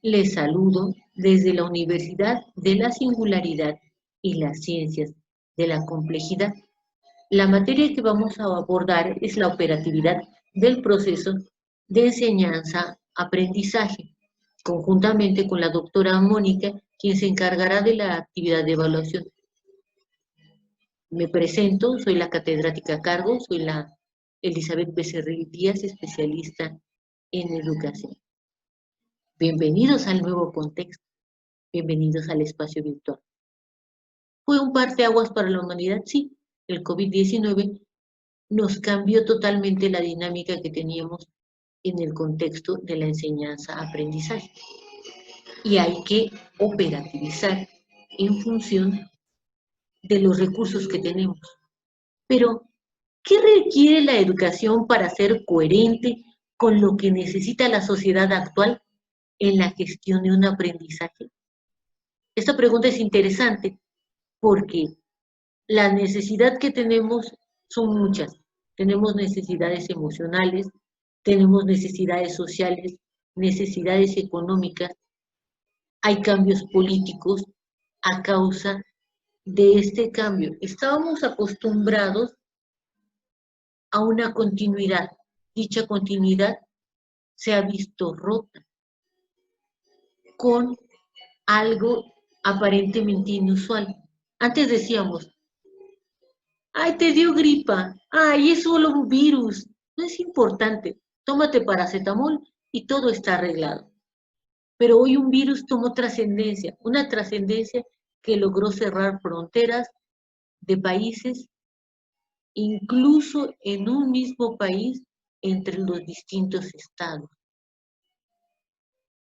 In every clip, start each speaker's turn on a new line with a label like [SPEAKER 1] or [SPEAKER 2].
[SPEAKER 1] Les saludo desde la Universidad de la Singularidad y las Ciencias de la Complejidad. La materia que vamos a abordar es la operatividad del proceso de enseñanza-aprendizaje, conjuntamente con la doctora Mónica, quien se encargará de la actividad de evaluación. Me presento, soy la catedrática a cargo, soy la Elizabeth Becerril Díaz, especialista en educación. Bienvenidos al nuevo contexto, bienvenidos al espacio virtual. ¿Fue un parteaguas para la humanidad? Sí. El COVID-19 nos cambió totalmente la dinámica que teníamos en el contexto de la enseñanza-aprendizaje. Y hay que operativizar en función de los recursos que tenemos. Pero, ¿qué requiere la educación para ser coherente con lo que necesita la sociedad actual en la gestión de un aprendizaje? Esta pregunta es interesante porque la necesidad que tenemos son muchas. Tenemos necesidades emocionales, tenemos necesidades sociales, necesidades económicas, hay cambios políticos a causa de este cambio. Estábamos acostumbrados a una continuidad. Dicha continuidad se ha visto rota con algo aparentemente inusual. Antes decíamos, ay, te dio gripa, ay, es solo un virus, no es importante, tómate paracetamol y todo está arreglado. Pero hoy un virus tomó trascendencia, una trascendencia que logró cerrar fronteras de países, incluso en un mismo país, entre los distintos estados.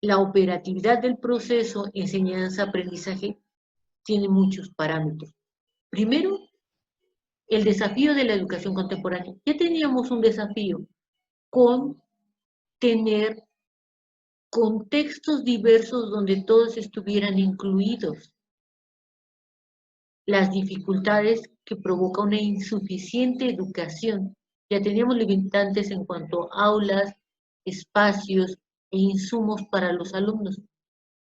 [SPEAKER 1] La operatividad del proceso enseñanza-aprendizaje tiene muchos parámetros. Primero, el desafío de la educación contemporánea. Ya teníamos un desafío con tener contextos diversos donde todos estuvieran incluidos. Las dificultades que provoca una insuficiente educación. Ya teníamos limitantes en cuanto a aulas, espacios e insumos para los alumnos.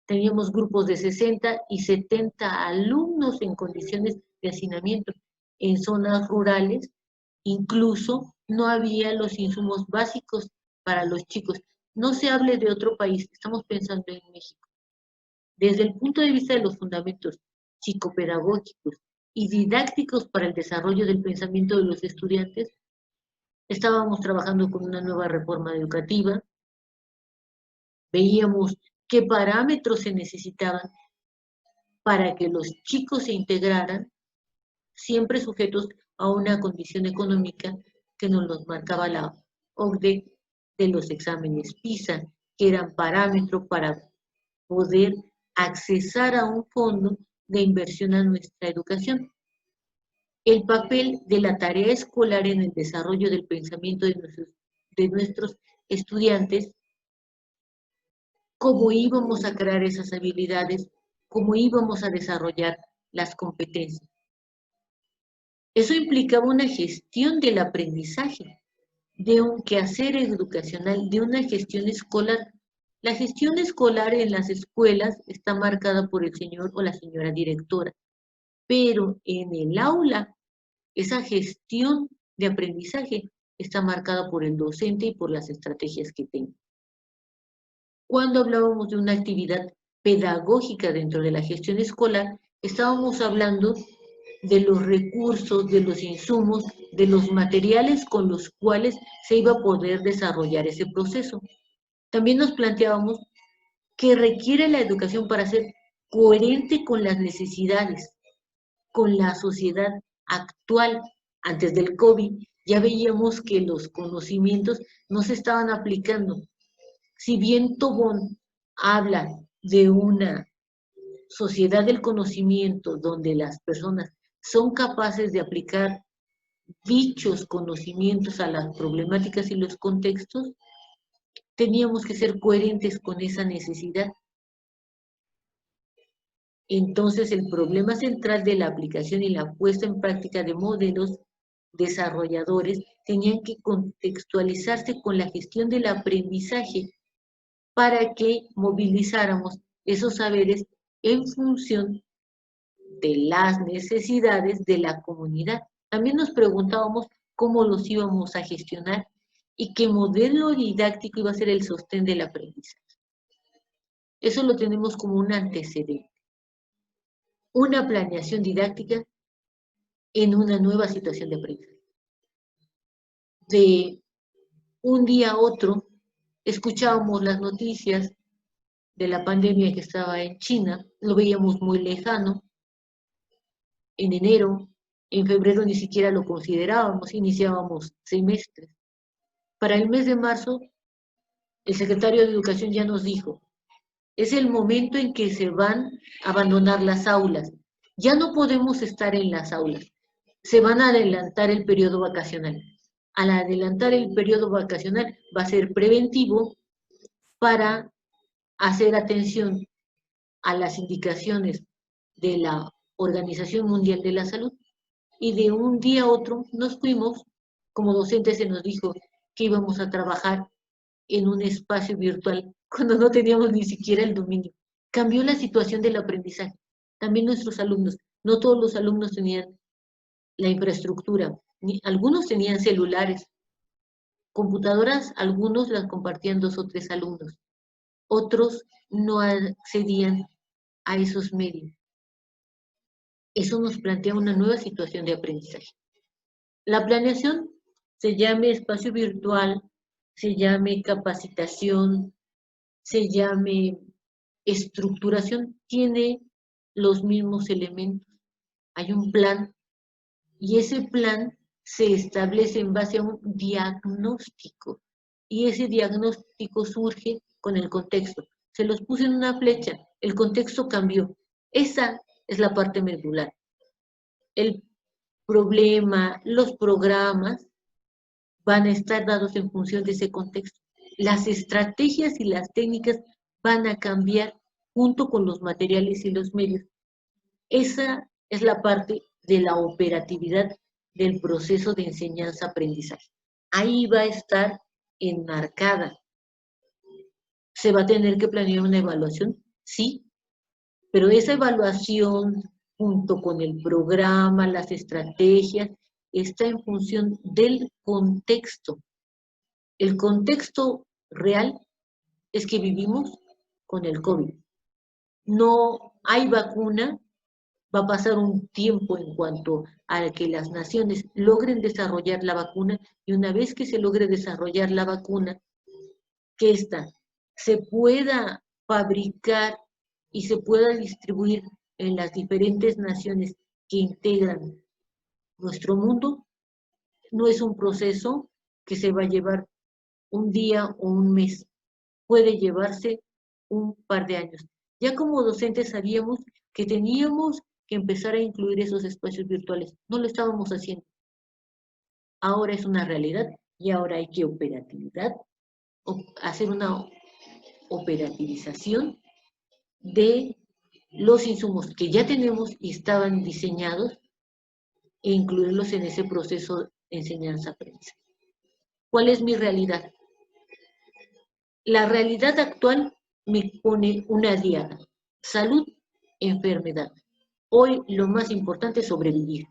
[SPEAKER 1] Teníamos grupos de 60 y 70 alumnos en condiciones de hacinamiento. En zonas rurales, incluso no había los insumos básicos para los chicos. No se hable de otro país, estamos pensando en México. Desde el punto de vista de los fundamentos psicopedagógicos y didácticos para el desarrollo del pensamiento de los estudiantes, estábamos trabajando con una nueva reforma educativa, veíamos qué parámetros se necesitaban para que los chicos se integraran, siempre sujetos a una condición económica que nos los marcaba la OCDE de los exámenes PISA, que eran parámetros para poder accesar a un fondo de inversión a nuestra educación. El papel de la tarea escolar en el desarrollo del pensamiento de nuestros estudiantes, cómo íbamos a crear esas habilidades, cómo íbamos a desarrollar las competencias. Eso implicaba una gestión del aprendizaje, de un quehacer educacional, de una gestión escolar. La gestión escolar en las escuelas está marcada por el señor o la señora directora, pero en el aula, esa gestión de aprendizaje está marcada por el docente y por las estrategias que tenga. Cuando hablábamos de una actividad pedagógica dentro de la gestión escolar, estábamos hablando de los recursos, de los insumos, de los materiales con los cuales se iba a poder desarrollar ese proceso. También nos planteábamos que requiere la educación para ser coherente con las necesidades, con la sociedad actual. Antes del COVID ya veíamos que los conocimientos no se estaban aplicando. Si bien Tobón habla de una sociedad del conocimiento donde las personas son capaces de aplicar dichos conocimientos a las problemáticas y los contextos, teníamos que ser coherentes con esa necesidad. Entonces, el problema central de la aplicación y la puesta en práctica de modelos desarrolladores tenían que contextualizarse con la gestión del aprendizaje para que movilizáramos esos saberes en función de las necesidades de la comunidad. También nos preguntábamos cómo los íbamos a gestionar y qué modelo didáctico iba a ser el sostén del aprendizaje. Eso lo tenemos como un antecedente. Una planeación didáctica en una nueva situación de aprendizaje. De un día a otro, escuchábamos las noticias de la pandemia que estaba en China, lo veíamos muy lejano. En enero, en febrero ni siquiera lo considerábamos, iniciábamos semestres. Para el mes de marzo, el secretario de Educación ya nos dijo, es el momento en que se van a abandonar las aulas. Ya no podemos estar en las aulas. Se van a adelantar el periodo vacacional. Al adelantar el periodo vacacional va a ser preventivo para hacer atención a las indicaciones de la Organización Mundial de la Salud. Y de un día a otro nos fuimos, como docentes se nos dijo que íbamos a trabajar en un espacio virtual cuando no teníamos ni siquiera el dominio. Cambió la situación del aprendizaje. También nuestros alumnos, no todos los alumnos tenían la infraestructura, algunos tenían celulares, computadoras, algunos las compartían 2 o 3 alumnos, otros no accedían a esos medios. Eso nos plantea una nueva situación de aprendizaje. La planeación se llame espacio virtual, se llame capacitación, se llame estructuración, tiene los mismos elementos. Hay un plan y ese plan se establece en base a un diagnóstico y ese diagnóstico surge con el contexto. Se los puse en una flecha, el contexto cambió. Esa es la parte medular. El problema, los programas van a estar dados en función de ese contexto. Las estrategias y las técnicas van a cambiar junto con los materiales y los medios. Esa es la parte de la operatividad del proceso de enseñanza-aprendizaje. Ahí va a estar enmarcada. ¿Se va a tener que planear una evaluación? Sí, pero esa evaluación junto con el programa, las estrategias, está en función del contexto. El contexto real es que vivimos con el COVID. No hay vacuna, va a pasar un tiempo en cuanto a que las naciones logren desarrollar la vacuna y una vez que se logre desarrollar la vacuna, que ésta se pueda fabricar y se pueda distribuir en las diferentes naciones que integran nuestro mundo, no es un proceso que se va a llevar un día o un mes, puede llevarse un par de años. Ya como docentes sabíamos que teníamos que empezar a incluir esos espacios virtuales, no lo estábamos haciendo. Ahora es una realidad y ahora hay que hacer una operativización de los insumos que ya tenemos y estaban diseñados e incluirlos en ese proceso de enseñanza-aprendizaje. ¿Cuál es mi realidad? La realidad actual me pone una diana: salud, enfermedad. Hoy lo más importante es sobrevivir.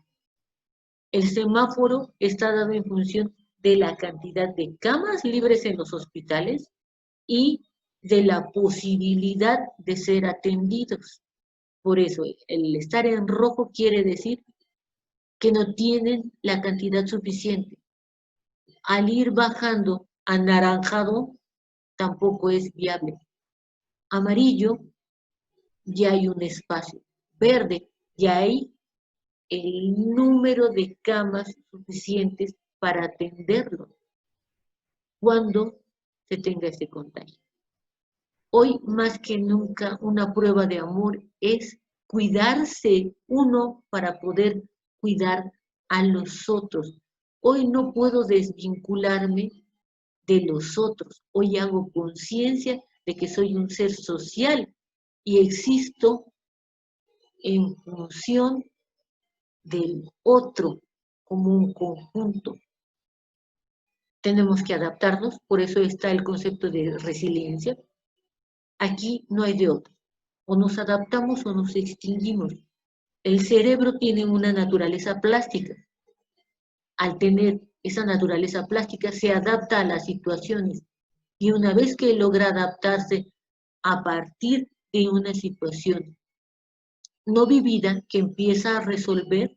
[SPEAKER 1] El semáforo está dado en función de la cantidad de camas libres en los hospitales y de la posibilidad de ser atendidos. Por eso, el estar en rojo quiere decir que no tienen la cantidad suficiente. Al ir bajando a anaranjado, tampoco es viable. Amarillo, ya hay un espacio. Verde, ya hay el número de camas suficientes para atenderlo cuando se tenga ese contagio. Hoy más que nunca una prueba de amor es cuidarse uno para poder cuidar a los otros. Hoy no puedo desvincularme de los otros. Hoy hago conciencia de que soy un ser social y existo en función del otro como un conjunto. Tenemos que adaptarnos, por eso está el concepto de resiliencia. Aquí no hay de otro. O nos adaptamos o nos extinguimos. El cerebro tiene una naturaleza plástica. Al tener esa naturaleza plástica, se adapta a las situaciones. Y una vez que logra adaptarse a partir de una situación no vivida que empieza a resolver,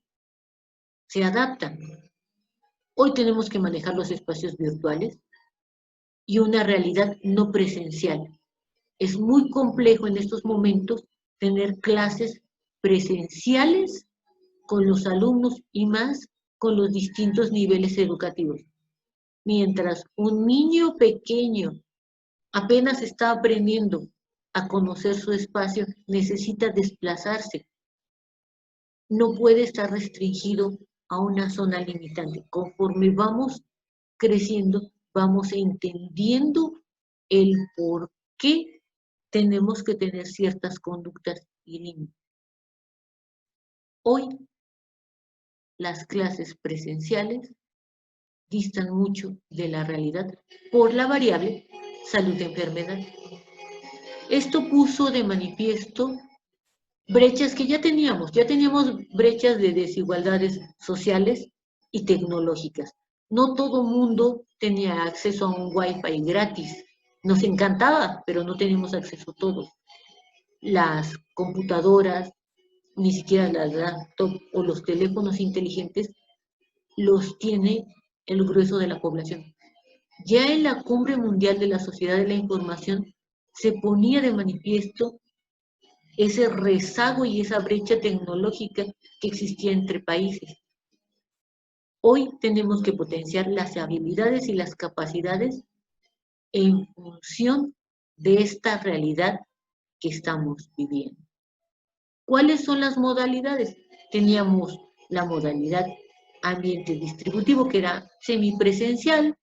[SPEAKER 1] se adapta. Hoy tenemos que manejar los espacios virtuales y una realidad no presencial. Es muy complejo en estos momentos tener clases presenciales con los alumnos y más con los distintos niveles educativos. Mientras un niño pequeño apenas está aprendiendo a conocer su espacio, necesita desplazarse. No puede estar restringido a una zona limitante. Conforme vamos creciendo, vamos entendiendo el por qué tenemos que tener ciertas conductas y límites. Hoy, las clases presenciales distan mucho de la realidad por la variable salud-enfermedad. Esto puso de manifiesto brechas que ya teníamos brechas de desigualdades sociales y tecnológicas. No todo mundo tenía acceso a un Wi-Fi gratis. Nos encantaba, pero no teníamos acceso a todos. Las computadoras, ni siquiera las laptops o los teléfonos inteligentes los tiene el grueso de la población. Ya en la Cumbre Mundial de la Sociedad de la Información se ponía de manifiesto ese rezago y esa brecha tecnológica que existía entre países. Hoy tenemos que potenciar las habilidades y las capacidades en función de esta realidad que estamos viviendo. ¿Cuáles son las modalidades? Teníamos la modalidad ambiente distributivo, que era semipresencial,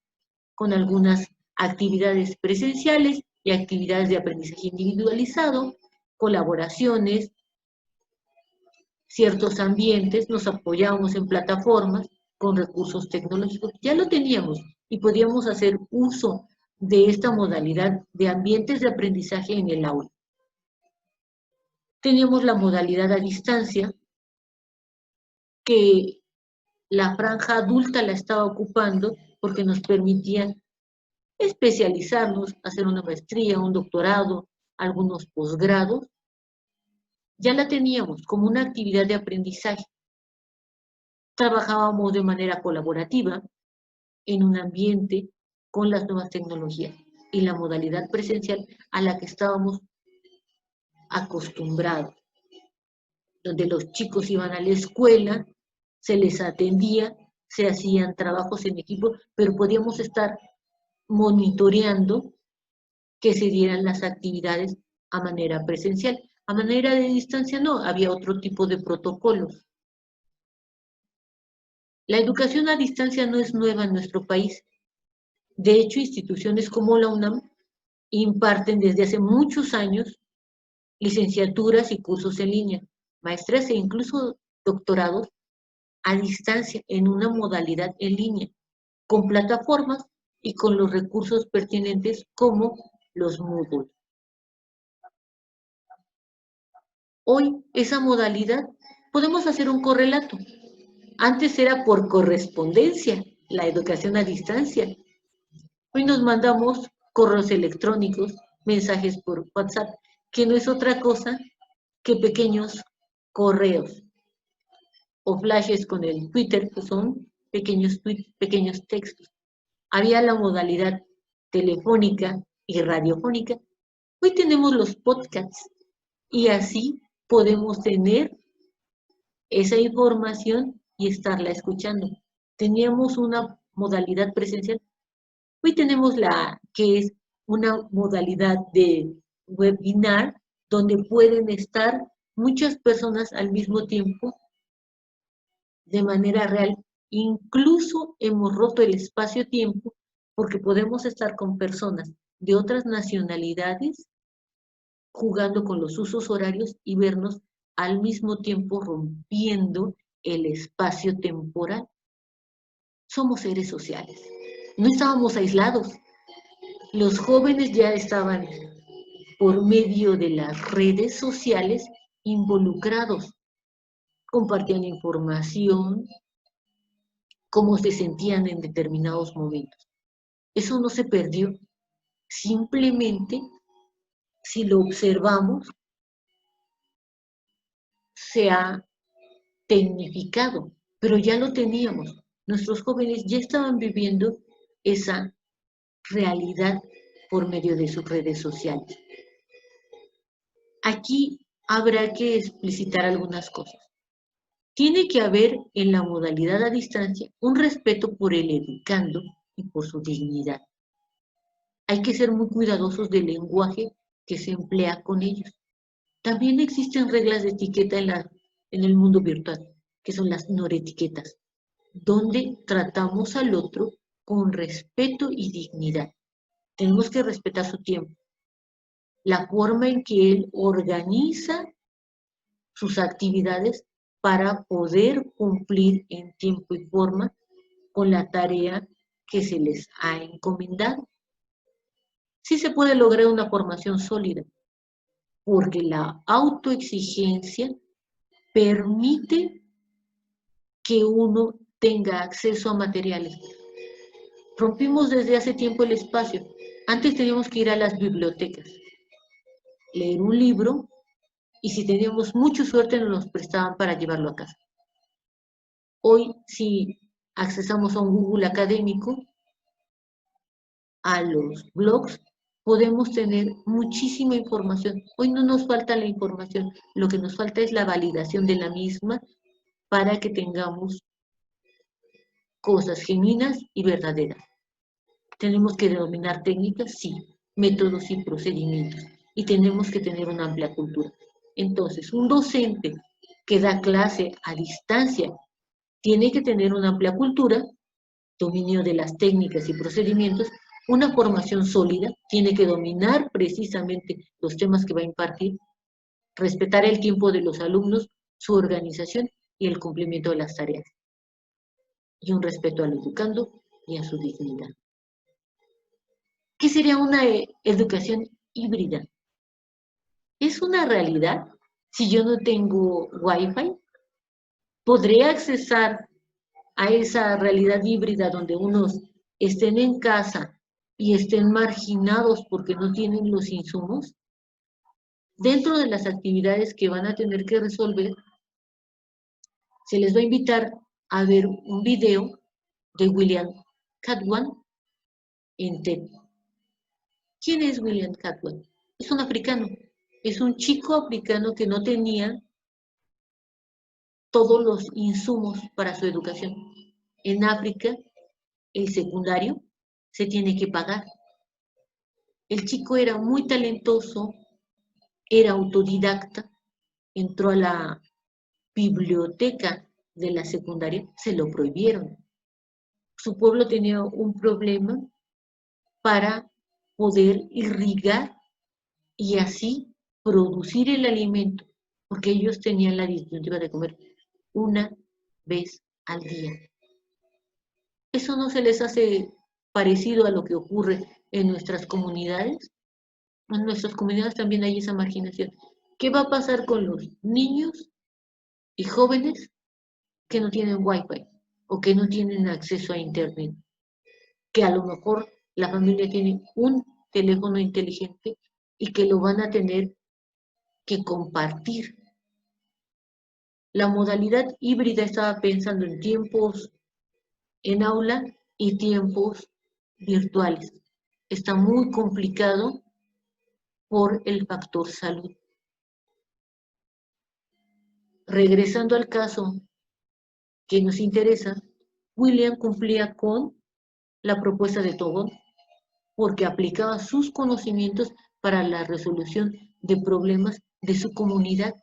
[SPEAKER 1] con algunas actividades presenciales y actividades de aprendizaje individualizado, colaboraciones, ciertos ambientes, nos apoyábamos en plataformas con recursos tecnológicos, ya lo teníamos y podíamos hacer uso de esta modalidad de ambientes de aprendizaje en el aula. Teníamos la modalidad a distancia, que la franja adulta la estaba ocupando porque nos permitía especializarnos, hacer una maestría, un doctorado, algunos posgrados. Ya la teníamos como una actividad de aprendizaje. Trabajábamos de manera colaborativa en un ambiente con las nuevas tecnologías y la modalidad presencial a la que estábamos acostumbrados, donde los chicos iban a la escuela, se les atendía, se hacían trabajos en equipo, pero podíamos estar monitoreando que se dieran las actividades a manera presencial. A manera de distancia no, había otro tipo de protocolos. La educación a distancia no es nueva en nuestro país. De hecho, instituciones como la UNAM imparten desde hace muchos años licenciaturas y cursos en línea, maestrías e incluso doctorados a distancia en una modalidad en línea, con plataformas y con los recursos pertinentes como los Moodle. Hoy esa modalidad podemos hacer un correlato. Antes era por correspondencia, la educación a distancia. Hoy nos mandamos correos electrónicos, mensajes por WhatsApp, que no es otra cosa que pequeños correos o flashes con el Twitter, que son pequeños tweets, pequeños textos. Había la modalidad telefónica y radiofónica. Hoy tenemos los podcasts y así podemos tener esa información y estarla escuchando. Teníamos una modalidad presencial. Hoy tenemos la que es una modalidad de webinar donde pueden estar muchas personas al mismo tiempo de manera real. Incluso hemos roto el espacio-tiempo porque podemos estar con personas de otras nacionalidades jugando con los usos horarios y vernos al mismo tiempo rompiendo el espacio temporal. Somos seres sociales. No estábamos aislados. Los jóvenes ya estaban por medio de las redes sociales involucrados. Compartían información, cómo se sentían en determinados momentos. Eso no se perdió. Simplemente, si lo observamos, se ha tecnificado, pero ya lo teníamos. Nuestros jóvenes ya estaban viviendo esa realidad por medio de sus redes sociales. Aquí habrá que explicitar algunas cosas. Tiene que haber en la modalidad a distancia un respeto por el educando y por su dignidad. Hay que ser muy cuidadosos del lenguaje que se emplea con ellos. También existen reglas de etiqueta en el mundo virtual, que son las noretiquetas, donde tratamos al otro con respeto y dignidad. Tenemos que respetar su tiempo, la forma en que él organiza sus actividades para poder cumplir en tiempo y forma con la tarea que se les ha encomendado. Sí se puede lograr una formación sólida, porque la autoexigencia permite que uno tenga acceso a materiales. Rompimos desde hace tiempo el espacio. Antes teníamos que ir a las bibliotecas, leer un libro, y si teníamos mucha suerte nos los prestaban para llevarlo a casa. Hoy, si accesamos a un Google académico, a los blogs, podemos tener muchísima información. Hoy no nos falta la información, lo que nos falta es la validación de la misma para que tengamos cosas genuinas y verdaderas. Tenemos que dominar técnicas, sí, métodos y procedimientos, y tenemos que tener una amplia cultura. Entonces, un docente que da clase a distancia tiene que tener una amplia cultura, dominio de las técnicas y procedimientos, una formación sólida, tiene que dominar precisamente los temas que va a impartir, respetar el tiempo de los alumnos, su organización y el cumplimiento de las tareas. Y un respeto al educando y a su dignidad. ¿Qué sería una educación híbrida? ¿Es una realidad si yo no tengo Wi-Fi? ¿Podré accesar a esa realidad híbrida donde unos estén en casa y estén marginados porque no tienen los insumos? Dentro de las actividades que van a tener que resolver, se les va a invitar a ver un video de William Catwan en TED. ¿Quién es William Catwan? Es un africano, es un chico africano que no tenía todos los insumos para su educación. En África, el secundario se tiene que pagar. El chico era muy talentoso, era autodidacta, entró a la biblioteca de la secundaria, se lo prohibieron. Su pueblo tenía un problema para poder irrigar y así producir el alimento, porque ellos tenían la disyuntiva de comer una vez al día. ¿Eso no se les hace parecido a lo que ocurre en nuestras comunidades? En nuestras comunidades también hay esa marginación. ¿Qué va a pasar con los niños y jóvenes que no tienen Wi-Fi o que no tienen acceso a Internet? Que a lo mejor la familia tiene un teléfono inteligente y que lo van a tener que compartir. La modalidad híbrida estaba pensando en tiempos en aula y tiempos virtuales. Está muy complicado por el factor salud. Regresando al caso que nos interesa, William cumplía con la propuesta de Tobón porque aplicaba sus conocimientos para la resolución de problemas de su comunidad.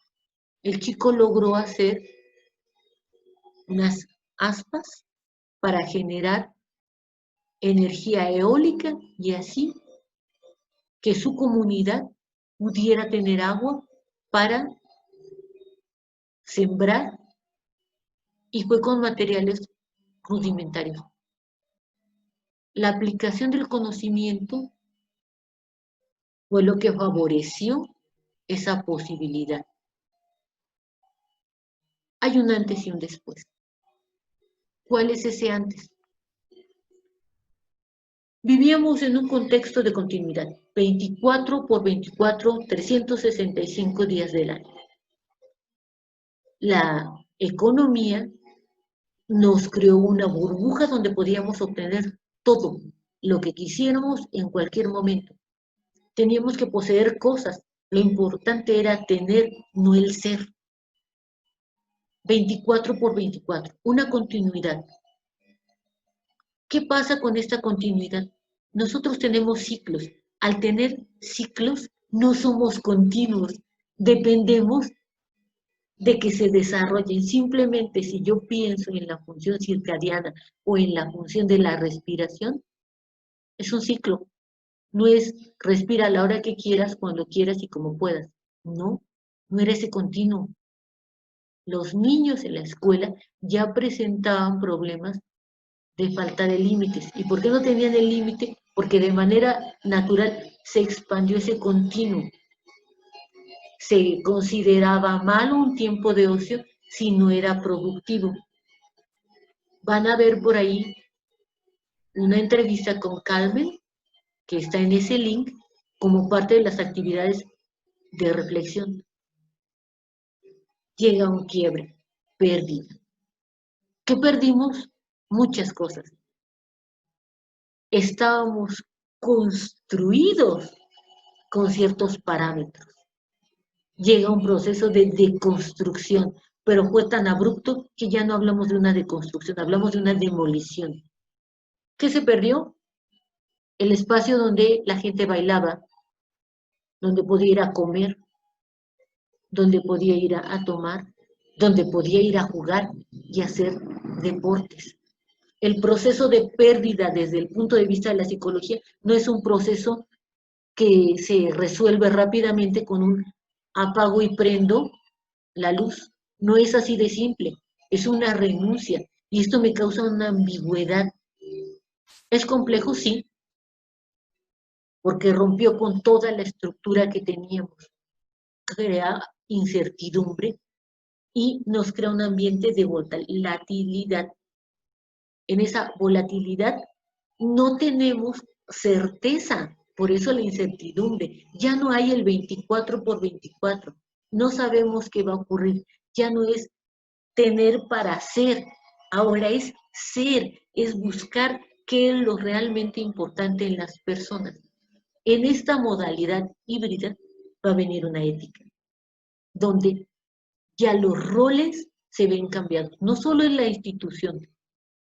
[SPEAKER 1] El chico logró hacer unas aspas para generar energía eólica y así que su comunidad pudiera tener agua para sembrar, y fue con materiales rudimentarios. La aplicación del conocimiento fue lo que favoreció esa posibilidad. Hay un antes y un después. ¿Cuál es ese antes? Vivíamos en un contexto de continuidad, 24 por 24, 365 días del año. La economía nos creó una burbuja donde podíamos obtener todo lo que quisiéramos en cualquier momento. Teníamos que poseer cosas, lo importante era tener, no el ser. 24 por 24, una continuidad. ¿Qué pasa con esta continuidad? Nosotros tenemos ciclos. Al tener ciclos, no somos continuos. Dependemos de que se desarrollen. Simplemente si yo pienso en la función circadiana o en la función de la respiración, es un ciclo. No es respira a la hora que quieras, cuando quieras y como puedas. No, no era ese continuo. Los niños en la escuela ya presentaban problemas de falta de límites. ¿Y por qué no tenían el límite? Porque de manera natural se expandió ese continuo. Se consideraba malo un tiempo de ocio si no era productivo. Van a ver por ahí una entrevista con Carmen, que está en ese link, como parte de las actividades de reflexión. Llega un quiebre, pérdida. ¿Qué perdimos? Muchas cosas. Estábamos construidos con ciertos parámetros. Llega un proceso de deconstrucción, pero fue tan abrupto que ya no hablamos de una deconstrucción, hablamos de una demolición. ¿Qué se perdió? El espacio donde la gente bailaba, donde podía ir a comer, donde podía ir a tomar, donde podía ir a jugar y hacer deportes. El proceso de pérdida desde el punto de vista de la psicología no es un proceso que se resuelve rápidamente con un apago y prendo la luz. No es así de simple, es una renuncia y esto me causa una ambigüedad. ¿Es complejo? Sí, porque rompió con toda la estructura que teníamos. Crea incertidumbre y nos crea un ambiente de volatilidad. En esa volatilidad no tenemos certeza, por eso la incertidumbre. Ya no hay el 24 por 24, no sabemos qué va a ocurrir, ya no es tener para ser, ahora es ser, es buscar qué es lo realmente importante en las personas. En esta modalidad híbrida va a venir una ética, donde ya los roles se ven cambiados, no solo en la institución.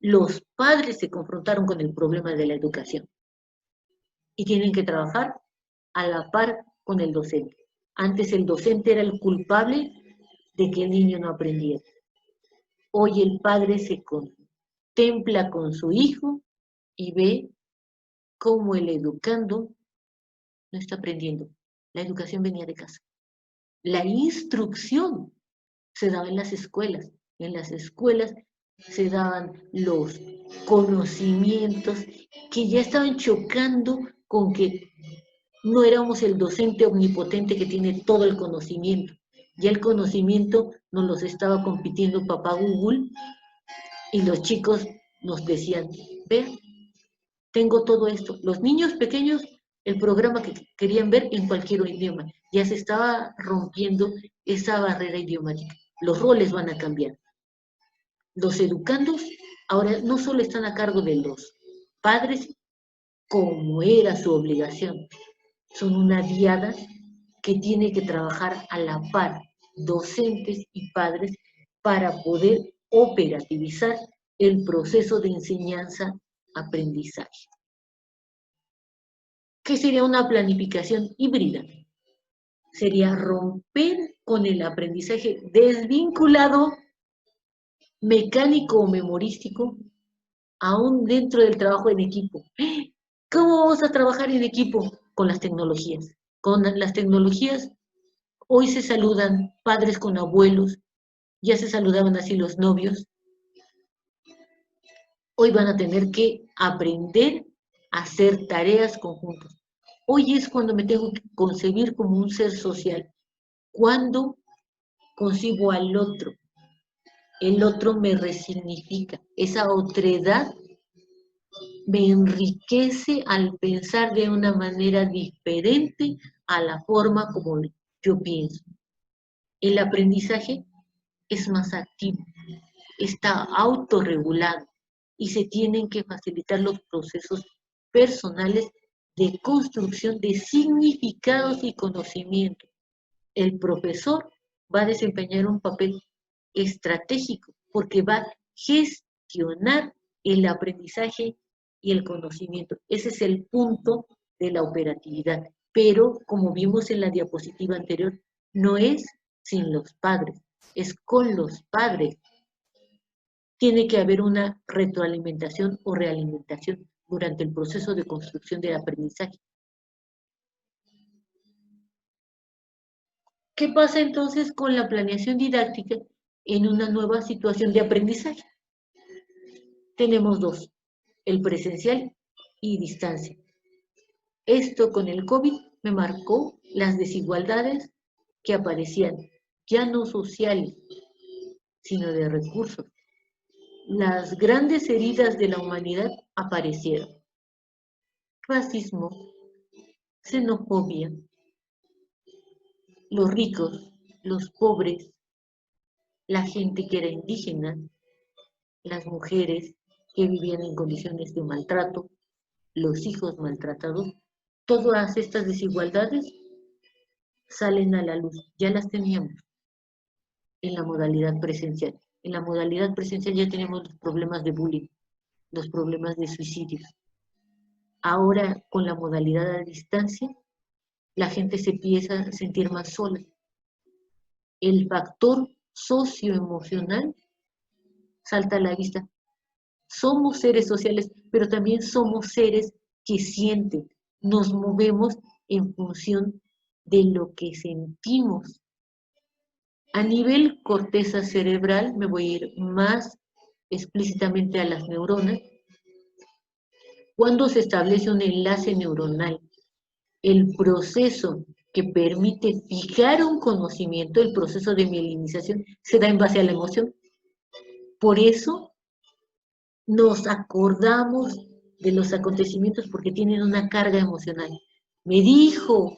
[SPEAKER 1] Los padres se confrontaron con el problema de la educación y tienen que trabajar a la par con el docente. Antes el docente era el culpable de que el niño no aprendiera. Hoy el padre se contempla con su hijo y ve cómo el educando no está aprendiendo. La educación venía de casa. La instrucción se daba en las escuelas. En las escuelas se daban los conocimientos que ya estaban chocando con que no éramos el docente omnipotente que tiene todo el conocimiento. Ya el conocimiento nos los estaba compitiendo papá Google y los chicos nos decían, vean, tengo todo esto. Los niños pequeños, el programa que querían ver en cualquier idioma. Ya se estaba rompiendo esa barrera idiomática. Los roles van a cambiar. Los educandos ahora no solo están a cargo de los padres, como era su obligación, son una diada que tiene que trabajar a la par, docentes y padres, para poder operativizar el proceso de enseñanza-aprendizaje. ¿Qué sería una planificación híbrida? Sería romper con el aprendizaje desvinculado, mecánico o memorístico, aún dentro del trabajo en equipo. ¿Cómo vamos a trabajar en equipo? Con las tecnologías. Con las tecnologías, hoy se saludan padres con abuelos, ya se saludaban así los novios. Hoy van a tener que aprender a hacer tareas conjuntas. Hoy es cuando me tengo que concebir como un ser social. Cuando concibo al otro, el otro me resignifica. Esa otredad me enriquece al pensar de una manera diferente a la forma como yo pienso. El aprendizaje es más activo, está autorregulado y se tienen que facilitar los procesos personales de construcción de significados y conocimientos. El profesor va a desempeñar un papel estratégico porque va a gestionar el aprendizaje y el conocimiento. Ese es el punto de la operatividad. Pero, como vimos en la diapositiva anterior, no es sin los padres, es con los padres. Tiene que haber una retroalimentación o realimentación durante el proceso de construcción del aprendizaje. ¿Qué pasa entonces con la planeación didáctica en una nueva situación de aprendizaje? Tenemos dos, el presencial y distancia. Esto con el COVID me marcó las desigualdades que aparecían, ya no sociales, sino de recursos. Las grandes heridas de la humanidad aparecieron. Racismo, xenofobia, los ricos, los pobres, la gente que era indígena, las mujeres que vivían en condiciones de maltrato, los hijos maltratados, todas estas desigualdades salen a la luz, ya las teníamos en la modalidad presencial. En la modalidad presencial ya teníamos los problemas de bullying, los problemas de suicidio. Ahora, con la modalidad a distancia, la gente se empieza a sentir más sola. El factor socioemocional salta a la vista. Somos seres sociales, pero también somos seres que sienten. Nos movemos en función de lo que sentimos. A nivel corteza cerebral, me voy a ir más explícitamente a las neuronas. Cuando se establece un enlace neuronal, el proceso que permite fijar un conocimiento, el proceso de mielinización, se da en base a la emoción. Por eso nos acordamos de los acontecimientos porque tienen una carga emocional. Me dijo,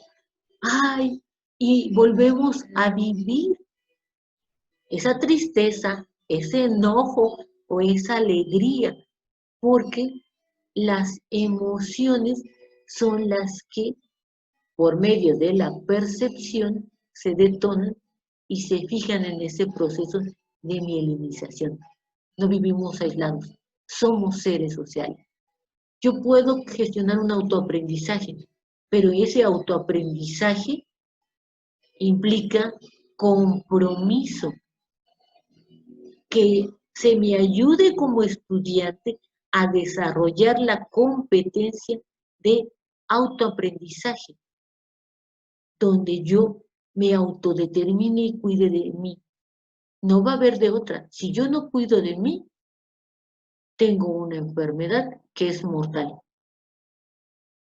[SPEAKER 1] ay, y volvemos a vivir esa tristeza, ese enojo o esa alegría, porque las emociones son las que, por medio de la percepción, se detonan y se fijan en ese proceso de mielinización. No vivimos aislados, somos seres sociales. Yo puedo gestionar un autoaprendizaje, pero ese autoaprendizaje implica compromiso, que se me ayude como estudiante a desarrollar la competencia de autoaprendizaje, donde yo me autodetermine y cuide de mí. No va a haber de otra. Si yo no cuido de mí, tengo una enfermedad que es mortal.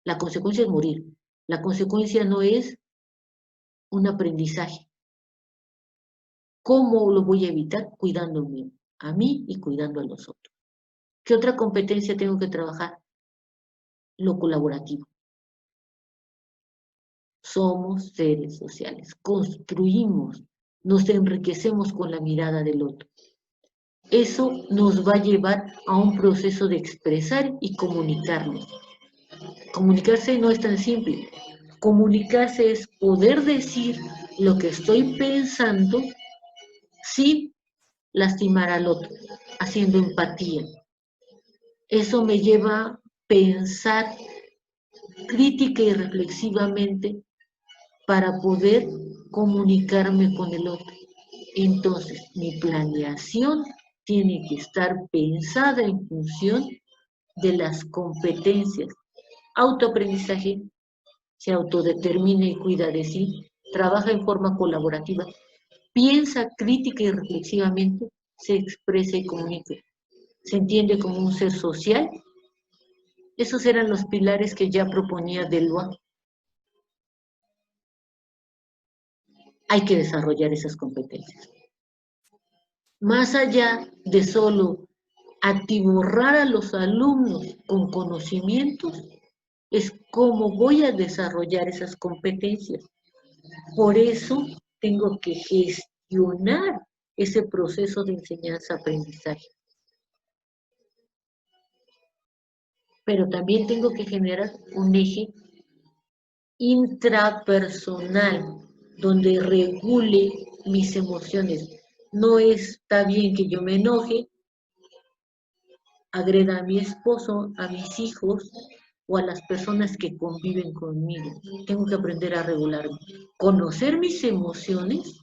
[SPEAKER 1] La consecuencia es morir. La consecuencia no es un aprendizaje. ¿Cómo lo voy a evitar? Cuidándome a mí y cuidando a los otros. ¿Qué otra competencia tengo que trabajar? Lo colaborativo. Somos seres sociales, construimos, nos enriquecemos con la mirada del otro. Eso nos va a llevar a un proceso de expresar y comunicarnos. Comunicarse no es tan simple. Comunicarse es poder decir lo que estoy pensando sin lastimar al otro, haciendo empatía. Eso me lleva a pensar crítica y reflexivamente para poder comunicarme con el otro. Entonces, mi planeación tiene que estar pensada en función de las competencias. Autoaprendizaje, se autodetermina y cuida de sí, trabaja en forma colaborativa, piensa crítica y reflexivamente, se expresa y comunica. Se entiende como un ser social. Esos eran los pilares que ya proponía Delois. hay que desarrollar esas competencias. Más allá de solo atiborrar a los alumnos con conocimientos, es cómo voy a desarrollar esas competencias. Por eso tengo que gestionar ese proceso de enseñanza-aprendizaje. Pero también tengo que generar un eje intrapersonal, donde regule mis emociones. No está bien que yo me enoje, agreda a mi esposo, a mis hijos o a las personas que conviven conmigo. Tengo que aprender a regularme, conocer mis emociones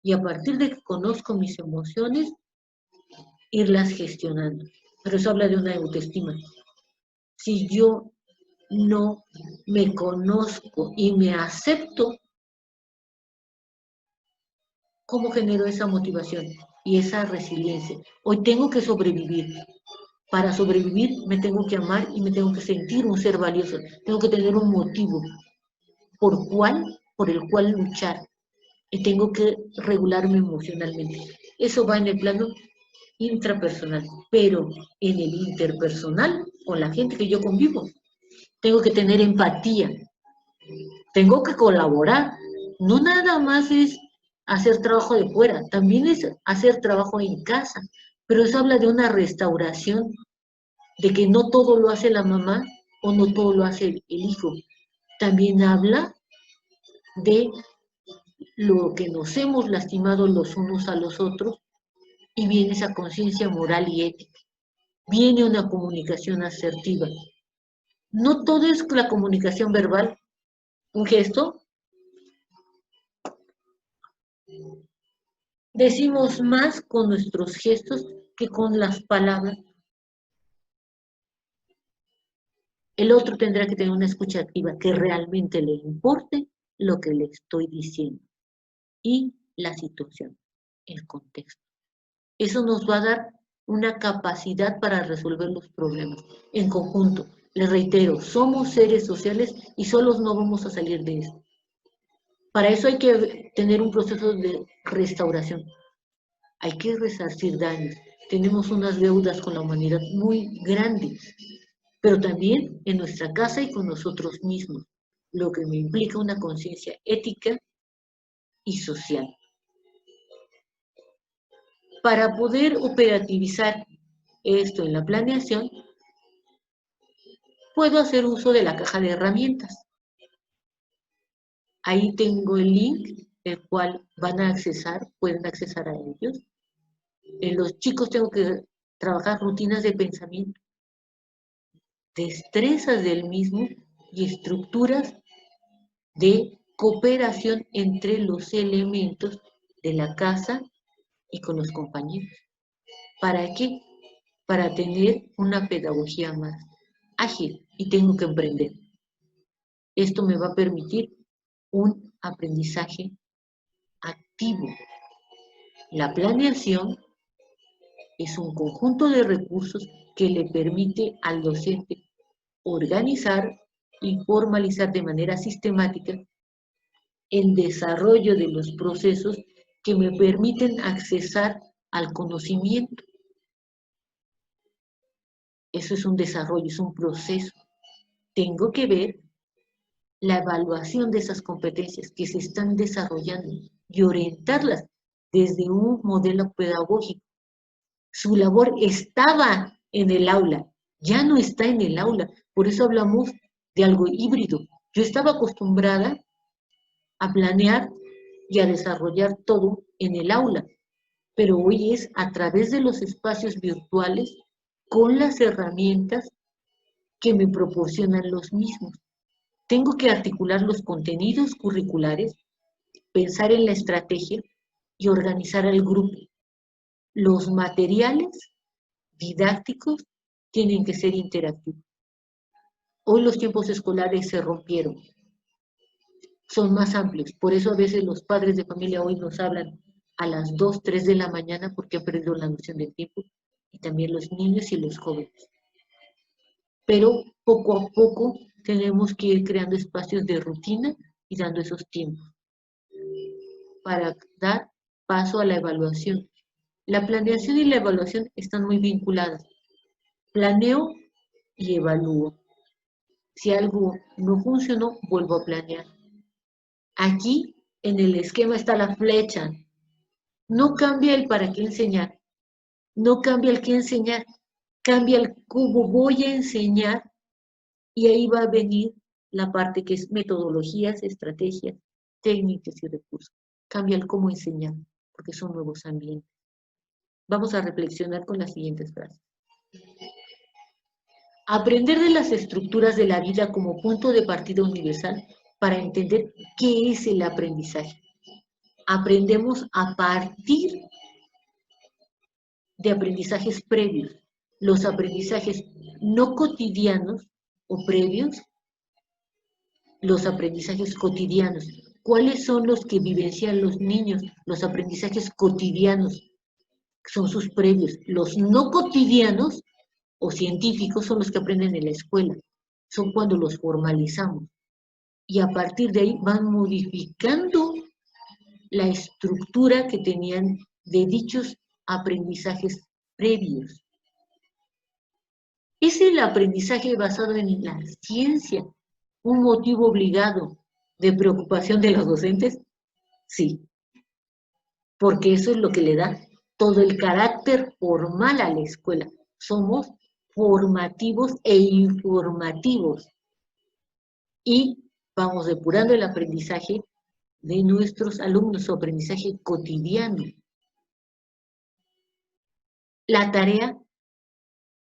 [SPEAKER 1] y a partir de que conozco mis emociones, irlas gestionando. Pero eso habla de una autoestima. Si yo no me conozco y me acepto, ¿cómo genero esa motivación y esa resiliencia? Hoy tengo que sobrevivir. Para sobrevivir me tengo que amar y me tengo que sentir un ser valioso. Tengo que tener un motivo por el cual luchar. Y tengo que regularme emocionalmente. Eso va en el plano intrapersonal, pero en el interpersonal, con la gente que yo convivo, tengo que tener empatía, tengo que colaborar. No nada más es hacer trabajo de fuera, también es hacer trabajo en casa, pero eso habla de una restauración, de que no todo lo hace la mamá o no todo lo hace el hijo. También habla de lo que nos hemos lastimado los unos a los otros y viene esa conciencia moral y ética. Viene una comunicación asertiva. No todo es la comunicación verbal, un gesto. Decimos más con nuestros gestos que con las palabras. El otro tendrá que tener una escucha activa que realmente le importe lo que le estoy diciendo y la situación, el contexto. Eso nos va a dar una capacidad para resolver los problemas en conjunto. Les reitero, somos seres sociales y solos no vamos a salir de esto. Para eso hay que tener un proceso de restauración. Hay que resarcir daños. Tenemos unas deudas con la humanidad muy grandes, pero también en nuestra casa y con nosotros mismos, lo que me implica una conciencia ética y social. Para poder operativizar esto en la planeación, puedo hacer uso de la caja de herramientas. Ahí tengo el link, el cual van a accesar, pueden accesar a ellos. En los chicos tengo que trabajar rutinas de pensamiento, destrezas del mismo y estructuras de cooperación entre los elementos de la casa y con los compañeros. ¿Para qué? Para tener una pedagogía más ágil y tengo que emprender. Esto me va a permitir un aprendizaje activo. La planeación es un conjunto de recursos que le permite al docente organizar y formalizar de manera sistemática el desarrollo de los procesos que me permiten accesar al conocimiento. Eso es un desarrollo, es un proceso. Tengo que ver la evaluación de esas competencias que se están desarrollando y orientarlas desde un modelo pedagógico. Su labor estaba en el aula, ya no está en el aula. Por eso hablamos de algo híbrido. Yo estaba acostumbrada a planear y a desarrollar todo en el aula, pero hoy es a través de los espacios virtuales con las herramientas que me proporcionan los mismos. Tengo que articular los contenidos curriculares, pensar en la estrategia y organizar al grupo. Los materiales didácticos tienen que ser interactivos. Hoy los tiempos escolares se rompieron, son más amplios. Por eso a veces los padres de familia hoy nos hablan a las 2, 3 de la mañana porque han perdido la noción del tiempo, y también los niños y los jóvenes. Pero poco a poco tenemos que ir creando espacios de rutina y dando esos tiempos para dar paso a la evaluación. La planeación y la evaluación están muy vinculadas. Planeo y evalúo. Si algo no funcionó, vuelvo a planear. Aquí, en el esquema está la flecha. No cambia el para qué enseñar. No cambia el qué enseñar. Cambia el cómo voy a enseñar. Y ahí va a venir la parte que es metodologías, estrategias, técnicas y recursos. Cambia el cómo enseñar, porque son nuevos ambientes. Vamos a reflexionar con las siguientes frases. Aprender de las estructuras de la vida como punto de partida universal para entender qué es el aprendizaje. Aprendemos a partir de aprendizajes previos. Los aprendizajes no cotidianos o previos, los aprendizajes cotidianos. ¿Cuáles son los que vivencian los niños? Los aprendizajes cotidianos son sus previos. Los no cotidianos o científicos son los que aprenden en la escuela. Son cuando los formalizamos. Y a partir de ahí van modificando la estructura que tenían de dichos aprendizajes previos. ¿Es el aprendizaje basado en la ciencia un motivo obligado de preocupación de los docentes? Sí, porque eso es lo que le da todo el carácter formal a la escuela. Somos formativos e informativos. Y vamos depurando el aprendizaje de nuestros alumnos, su aprendizaje cotidiano. La tarea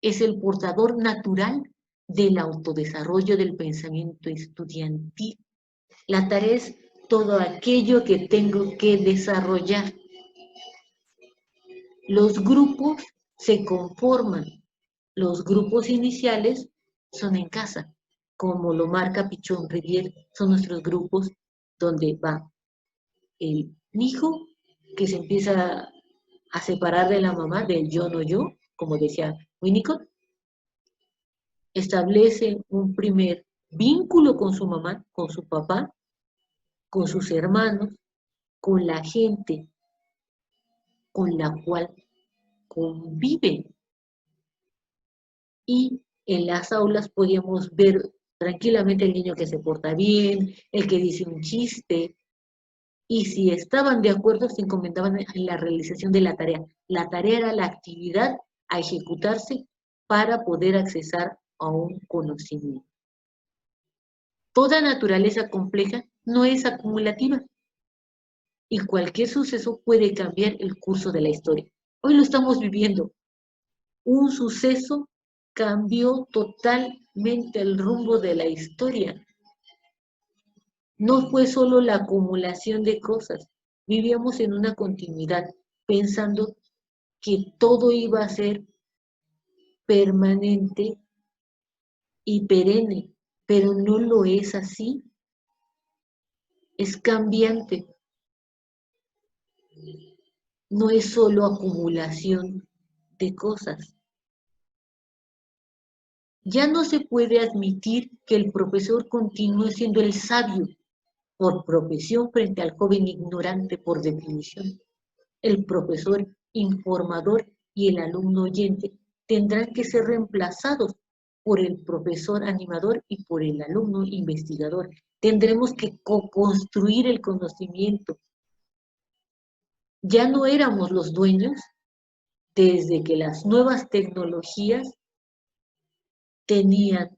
[SPEAKER 1] es el portador natural del autodesarrollo del pensamiento estudiantil. La tarea es todo aquello que tengo que desarrollar. Los grupos se conforman. Los grupos iniciales son en casa, como lo marca Pichon Rivière, son nuestros grupos donde va el hijo que se empieza a separar de la mamá, del yo no yo, como decía Winnicott, establece un primer vínculo con su mamá, con su papá, con sus hermanos, con la gente con la cual convive. Y en las aulas podíamos ver tranquilamente el niño que se porta bien, el que dice un chiste, y si estaban de acuerdo se encomendaban en la realización de la tarea. La tarea era la actividad a ejecutarse para poder accesar a un conocimiento. Toda naturaleza compleja no es acumulativa y cualquier suceso puede cambiar el curso de la historia. Hoy lo estamos viviendo. Un suceso cambió totalmente el rumbo de la historia. No fue solo la acumulación de cosas, vivíamos en una continuidad, pensando que todo iba a ser permanente y perenne, pero no lo es así. Es cambiante. No es solo acumulación de cosas. Ya no se puede admitir que el profesor continúe siendo el sabio por profesión frente al joven ignorante por definición. El profesor informador y el alumno oyente tendrán que ser reemplazados por el profesor animador y por el alumno investigador. Tendremos que co-construir el conocimiento. Ya no éramos los dueños desde que las nuevas tecnologías tenían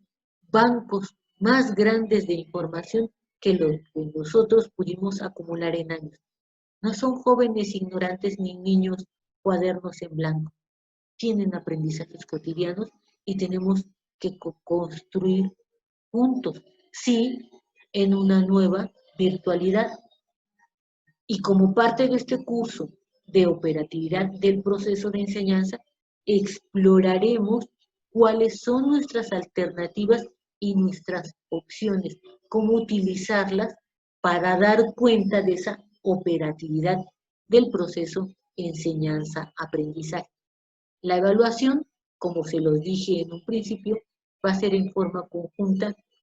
[SPEAKER 1] bancos más grandes de información que los que nosotros pudimos acumular en años. No son jóvenes ignorantes ni niños cuadernos en blanco. Tienen aprendizajes cotidianos y tenemos que construir juntos, sí, en una nueva virtualidad. Y como parte de este curso de operatividad del proceso de enseñanza, exploraremos cuáles son nuestras alternativas y nuestras opciones, cómo utilizarlas para dar cuenta de esa operatividad del proceso enseñanza-aprendizaje. La evaluación, como se los dije en un principio, va a ser en forma conjunta